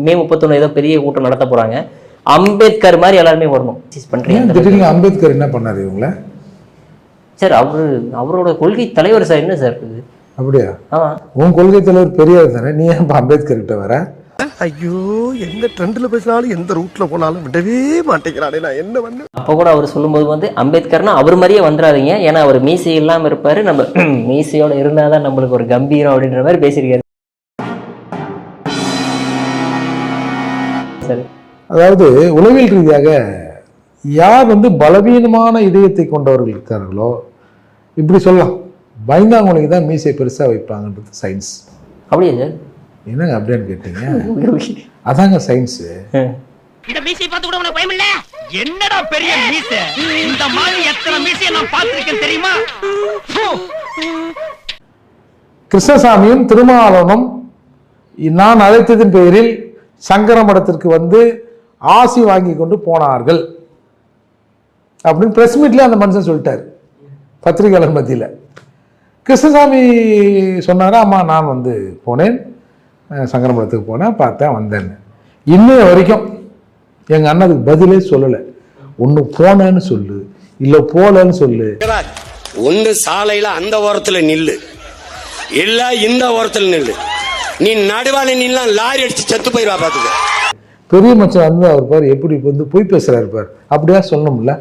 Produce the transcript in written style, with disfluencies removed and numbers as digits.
மே 31 ஏதோ பெரிய கூட்டம் நடத்த போறாங்க, அம்பேத்கர் மாதிரி எல்லாருமே வரணும். பண்றீங்க. அம்பேத்கர் என்ன பண்ணாரு இவங்கள சார்? அவரோட கொள்கை தலைவர் சார். என்ன சார் இது? அப்படியா? உன் கொள்கை தலைவர் பெரியார் தானே, நீ ஏன் அம்பேத்கர் கிட்ட வர? ஐயோ, எந்த ட்ரெண்ட்ல பேசினாலும் எந்த ரூட்ல போனாலும் விடவே மாட்டேங்கிறானே, நான் என்ன பண்ணு. அப்போ கூட அவர் சொல்லும்போது அம்பேத்கர்னா அவர் மாதிரியே வந்துடாதீங்க, ஏன்னா அவர் மீசை இல்லாம இருப்பாரு, நம்ம மீசையோட இருந்தாதான் நம்மளுக்கு ஒரு கம்பீரம் அப்படின்ற மாதிரி பேசியிருக்காரு. சரி, அதாவது உளவியல் ரீதியாக யார் பலவீனமான இதயத்தை கொண்டவர்கள் இருக்கார்களோ இப்படி சொல்லலாம், பயந்தாங்களுக்கு தான் மீசை பெருசா வைப்பாங்கன்றது சயின்ஸ். அப்படியே சார்? என்னங்க அப்படின்னு கேட்டீங்க? அதாங்க சயின்ஸ். இந்த மீசை பார்த்து கூட உனக்கு பயம் இல்ல? என்னடா பெரிய மீசை, இந்த மாதிரி எத்தனை மீசையை நான் பார்த்திருக்கேன் தெரியுமா? கிருஷ்ணசாமியும் திருமாவளவனும் நான் அழைத்ததின் பெயரில் சங்கர மடத்திற்கு ஆசி வாங்கி கொண்டு போனார்கள் அப்படின்னு பிரஸ் மீட்ல அந்த மனுஷன் சொல்லிட்டார் பத்திரிகையாளர் மத்தியில். கிருஷ்ணசாமி சொன்னாரா, அம்மா நான் போனேன், சங்கர மடத்துக்கு போனேன், பார்த்தேன், வந்தேன்னு. இன்னைய வரைக்கும் எங்க அண்ணனுக்கு பதிலே சொல்லலை. ஒன்று போனேன்னு சொல்லு, இல்லை போலன்னு சொல்லு. ஒன்று சாலையில அந்த ஓரத்துல நில்லு, இல்ல இந்த ஓரத்துல நில்லு. நீ நடுவால நில்லாம் லாரி அடிச்சு செத்து போயிடுவா பாத்துக்க. பெரிய மச்சன் அவர் பாரு எப்படி பொய் பேசுறாரு பாரு, அப்படியா சொல்லணும்ல.